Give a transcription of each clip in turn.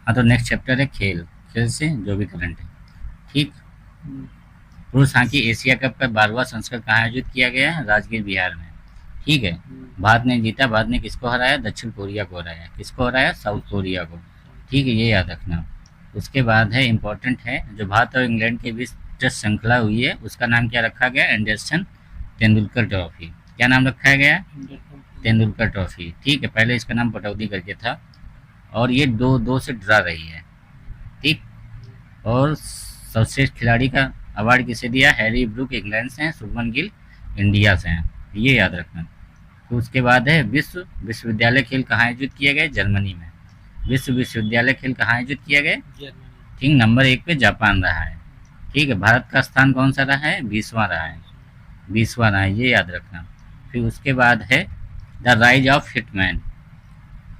हाँ, तो next chapter है खेल। खेल से जो भी करंट है। ठीक। पुरुष हॉकी एशिया कप का 12वां संस्करण कहाँ आयोजित किया गया है? राजगीर बिहार में। ठीक है। भारत ने जीता। भारत ने किसको हराया? दक्षिण कोरिया को हराया। किसको हराया? साउथ कोरिया को। ठीक है, ये याद रखना। उसके बाद है इम्पोर्टेंट है, जो भारत और इंग्लैंड के बीच टेस्ट श्रृंखला हुई है उसका नाम क्या रखा गया? Anderson Tendulkar trophy. क्या नाम रखा गया? तेंदुलकर ट्रॉफी। ठीक है, पहले इसका नाम पटौदी करके था। और ये 2-2 से ड्रा रही है। ठीक। और सर्वश्रेष्ठ खिलाड़ी का अवार्ड किसे दिया? हैरी ब्रूक इंग्लैंड से हैं, शुभमन गिल इंडिया से हैं। ये याद रखना। तो उसके बाद है विश्वविद्यालय खेल कहाँ आयोजित किए गए? जर्मनी में। विश्वविद्यालय खेल कहाँ आयोजित किए गए? ठीक, नंबर 1 पे जापान रहा है। ठीक है, भारत का स्थान कौन सा रहा है? 20वां रहा है। 20वां रहा है, ये याद रखना। फिर उसके बाद है the rise of hitman.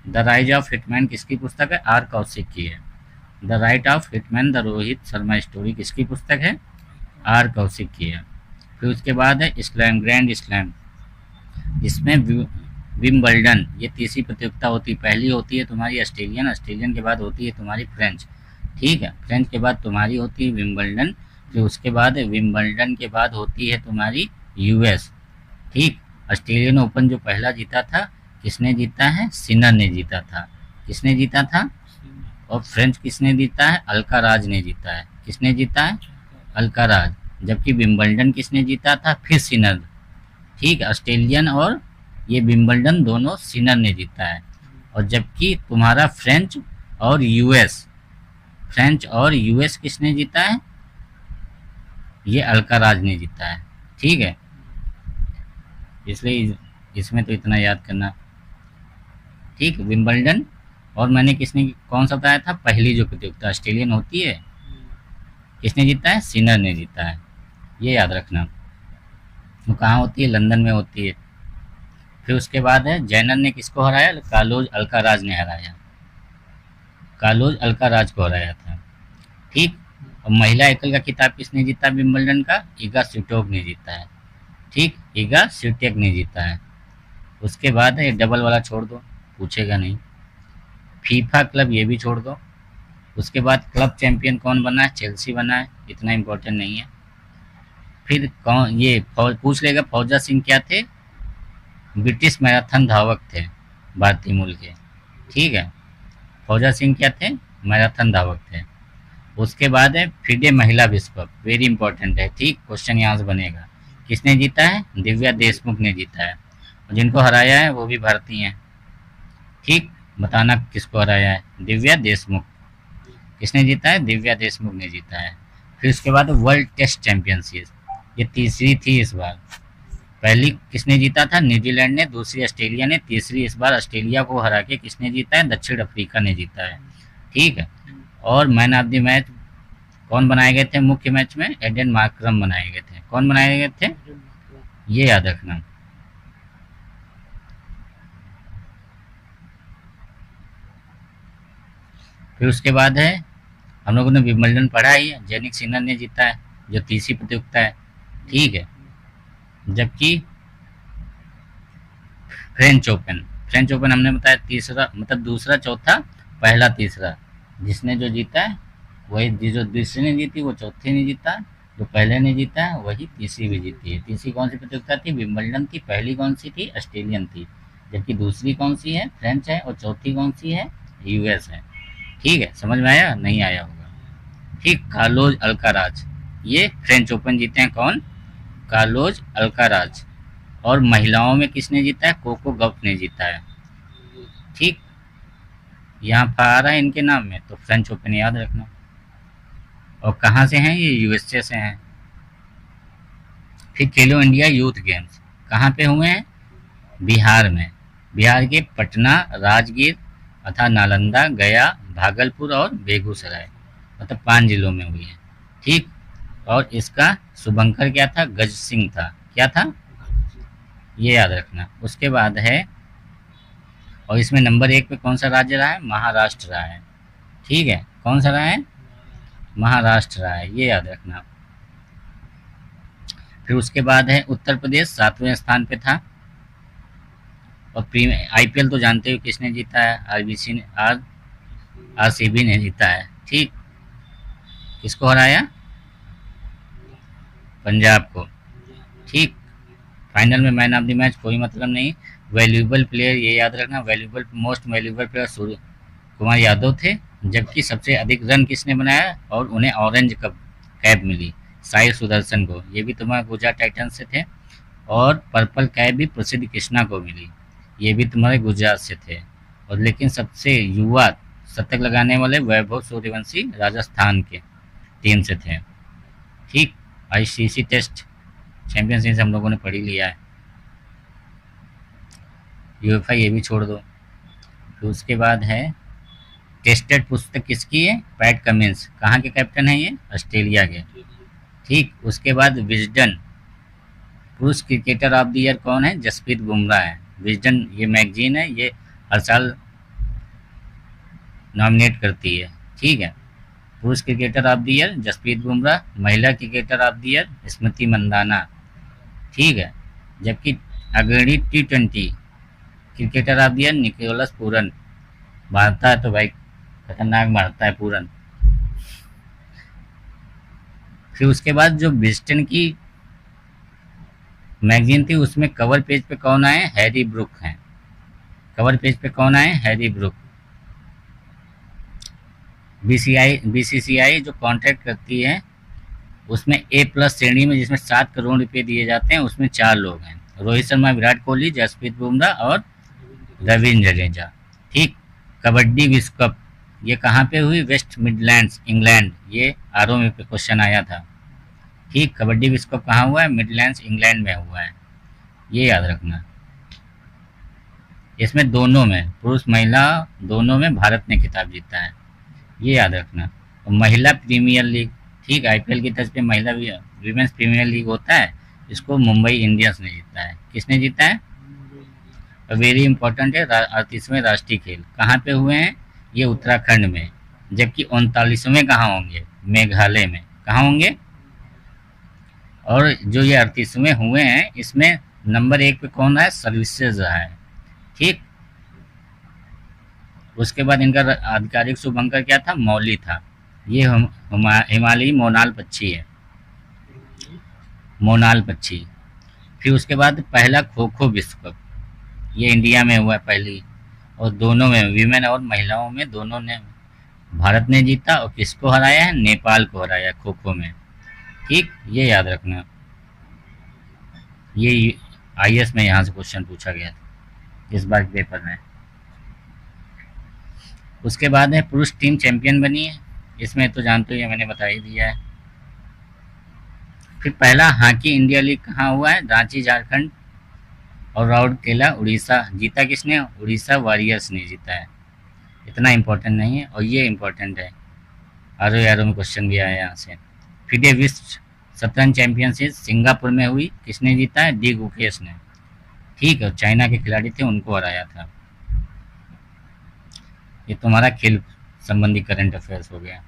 The rise of hitman किसकी पुस्तक है? आर कौशिक की है। The right of hitman the Rohit Sharma story किसकी पुस्तक है? आर कौशिक की है। फिर उसके बाद है स्लैम, ग्रैंड स्लैम। इसमें विम्बल्डन, ये तीसरी प्रतियोगिता होती है। पहली होती है तुम्हारी ऑस्ट्रेलियन, ऑस्ट्रेलियन के बाद होती है तुम्हारी फ्रेंच। ठीक है, फ्रेंच के बाद तुम्हारी होती है विम्बल्डन। फिर उसके बाद विम्बल्डन के बाद होती है तुम्हारी यूएस। ठीक। ऑस्ट्रेलियन ओपन जो पहला जीता था, किसने जीता है? सिनर ने जीता था। किसने जीता था? और फ्रेंच किसने जीता है? अल्काराज ने जीता है। किसने जीता है? अल्काराज। जबकि विम्बल्डन किसने जीता था? फिर सिनर। ठीक, ऑस्ट्रेलियन और ये विम्बल्डन दोनों सिनर ने जीता है। और जबकि तुम्हारा फ्रेंच और यूएस किसने जीता है? ये अल्काराज ने जीता है। ठीक है, इसलिए इसमें तो इतना याद करना। ठीक, विम्बल्डन और मैंने किसने कौन सा बताया था? पहली जो प्रतियोगिता ऑस्ट्रेलियन होती है, किसने जीता है? सिनर ने जीता है। ये याद रखना। वो कहाँ होती है? लंदन में होती है। फिर उसके बाद है जैनर ने किसको हराया? कार्लोस अल्काराज ने हराया। कार्लोस अल्काराज को हराया था। ठीक। और महिला एकल का खिताब किसने जीता विंबलडन का? ईगा स्विटेक ने जीता है। ठीक, ईगा स्विटेक ने जीता है। उसके बाद है डबल वाला छोड़ दो, पूछेगा नहीं। फीफा क्लब ये भी छोड़ दो। उसके बाद क्लब चैंपियन कौन बना है? चेल्सी बना है, इतना इम्पोर्टेंट नहीं है। फिर कौन ये पूछ लेगा फौजा सिंह क्या थे? ब्रिटिश मैराथन धावक थे, भारतीय मूल के। ठीक है, फौजा सिंह क्या थे? मैराथन धावक थे। उसके बाद है फिडे महिला विश्व कप, वेरी इंपॉर्टेंट है। ठीक, क्वेश्चन यहाँ से बनेगा। किसने जीता है? दिव्या देशमुख ने जीता है। और जिनको हराया है वो भी भारतीय हैं। ठीक, बताना किसको हराया है? दिव्या देशमुख। किसने जीता है? दिव्या देशमुख ने जीता है। फिर उसके बाद वर्ल्ड टेस्ट चैंपियनशिप, ये तीसरी थी इस बार। पहली किसने जीता था? न्यूजीलैंड ने, दूसरी ऑस्ट्रेलिया ने, तीसरी इस बार ऑस्ट्रेलिया को हरा के किसने जीता है? दक्षिण अफ्रीका ने जीता है। ठीक है। और मैन ऑफ द मैच कौन बनाए गए थे? मुख्य मैच में एडन मार्करम बनाए गए थे। कौन बनाए गए थे? ये याद रखना। फिर उसके बाद है हम लोगों ने विंबलडन पढ़ा ही है, जेनिक सिनर ने जीता है, जो तीसरी प्रतियोगिता है। ठीक है। जबकि फ्रेंच ओपन हमने बताया तीसरा, मतलब दूसरा चौथा, पहला तीसरा, जिसने जो जीता है वही, जो दूसरे ने जीती वो चौथे ने जीता, जो पहले ने जीता है वही तीसरी भी जीती है। तीसरी कौन सी प्रतियोगिता थी? विंबलडन थी। पहली कौन सी थी? ऑस्ट्रेलियन थी। जबकि दूसरी कौन सी है? फ्रेंच है। और चौथी कौन सी है? यूएस है। ठीक है, समझ में आया? नहीं आया होगा। ठीक, कार्लोस अल्काराज ये फ्रेंच ओपन जीते हैं। कौन? Carlos Alcaraz. और महिलाओं में किसने जीता है? कोको गफ ने जीता है। ठीक, यहाँ पर आ रहा है इनके नाम में, तो फ्रेंच ओपन याद रखना। और कहाँ से हैं ये? यूएसए से हैं। फिर खेलो इंडिया यूथ गेम्स कहाँ पे हुए हैं? बिहार में। बिहार के पटना, राजगीर अर्थात नालंदा, गया, भागलपुर और बेगूसराय, मतलब 5 जिलों में हुई है। ठीक। और इसका शुभंकर क्या था? गज सिंह था। क्या था? ये याद रखना। उसके बाद है, और इसमें नंबर 1 पे कौन सा राज्य रहा है? महाराष्ट्र रहा है। ठीक है, कौन सा रहा है? महाराष्ट्र रहा है, ये याद रखना। फिर उसके बाद है उत्तर प्रदेश 7वें स्थान पे था। और आईपीएल तो जानते हो किसने जीता है? आरसीबी ने जीता है। ठीक, किसको हराया? पंजाब को। ठीक, फाइनल में मैन ऑफ द मैच कोई मतलब नहीं। वैल्यूएबल प्लेयर ये याद रखना, valuable most valuable player Surya Kumar Yadav थे। जबकि सबसे अधिक रन किसने बनाया और उन्हें ऑरेंज कप कैप मिली? साई सुदर्शन को। ये भी तुम्हारे गुजरात टाइटंस से थे। और पर्पल कैप भी प्रसिद्ध कृष्णा को मिली। ये भी तुम्हारे गुजरात से थे। और लेकिन सबसे युवा शतक लगाने वाले वैभव सूर्यवंशी राजस्थान के टीम से थे। ठीक, आईसीसी टेस्ट चैंपियनशिप से हम लोगों ने पढ़ ही लिया है। यूएफए ये भी छोड़ दो। फिर उसके बाद है टेस्टेड पुस्तक किसकी है? PAT Cummins. कहाँ के कैप्टन है ये? ऑस्ट्रेलिया के। ठीक, उसके बाद विजडन पुरुष क्रिकेटर ऑफ द ईयर कौन है? जसप्रीत बुमराह है। विजडन ये मैगजीन है, ये हर साल नॉमिनेट करती है। ठीक है, पुरुष cricketer of the year Jasprit Bumrah, महिला cricketer of the year Smriti Mandhana. ठीक है, जबकि अग्रणी T20 cricketer of the year Nicholas Pooran. मारता है तो भाई खतरनाक मारता है पूरन। फिर उसके बाद जो बिस्टन की मैगजीन थी उसमें कवर पेज पे कौन आए? हैरी ब्रुक हैं। कवर पेज पे कौन आए? Harry Brook. बीसीसीआई जो कॉन्ट्रैक्ट करती है उसमें A+ श्रेणी में, जिसमें 7 करोड़ रुपए दिए जाते हैं, उसमें 4 लोग हैं। रोहित शर्मा, विराट कोहली, जसप्रीत बुमराह और रविंद्र जडेजा। ठीक, कबड्डी विश्व कप ये कहाँ पे हुई? West Midlands, England. ये आरओ में पे क्वेश्चन आया था। ठीक, कबड्डी विश्व कप कहाँ हुआ है? मिडलैंड्स, इंग्लैंड में हुआ है। ये याद रखना। इसमें दोनों में, पुरुष महिला दोनों में भारत ने खिताब जीता है। ये याद रखना। और महिला प्रीमियर लीग, ठीक, आईपीएल की तर्ज पे महिला विमेंस प्रीमियर लीग होता है, इसको मुंबई इंडियंस ने जीता है। किसने जीता है? वेरी इंपॉर्टेंट है, 38वें राष्ट्रीय खेल कहाँ पे हुए हैं? ये उत्तराखंड में। जबकि 39वें कहाँ होंगे? मेघालय में। कहाँ होंगे? और जो ये 38वें हुए हैं इसमें नंबर 1 पे कौन है? सर्विसेज रहा है। ठीक, उसके बाद इनका आधिकारिक शुभंकर क्या था? मौली था। ये हिमालयी मोनाल पक्षी है, मोनाल पक्षी। फिर उसके बाद पहला खो खो विश्व कप ये इंडिया में हुआ है पहली, और दोनों में विमेन और महिलाओं में दोनों ने भारत ने जीता। और किसको हराया है? नेपाल को हराया खो खो में। ठीक, ये याद रखना। ये आईएएस में यहाँ से क्वेश्चन पूछा गया था इस बार के पेपर में। उसके बाद है पुरुष टीम चैंपियन बनी है, इसमें तो जानते हो, ये मैंने बता ही दिया है। फिर पहला हॉकी इंडिया लीग कहाँ हुआ है? रांची, झारखंड। और राउरकेला, उड़ीसा। जीता किसने? उड़ीसा वॉरियर्स ने जीता है। इतना इम्पोर्टेंट नहीं है, और ये इम्पोर्टेंट है, आरओ में क्वेश्चन भी आया यहाँ से। फिर विश्व शतरंज चैंपियनशिप सिंगापुर में हुई, किसने जीता है? डी गुकेश ने। ठीक है, चाइना के खिलाड़ी थे, उनको हराया था। ये तुम्हारा खेल संबंधी करंट अफेयर्स हो गया।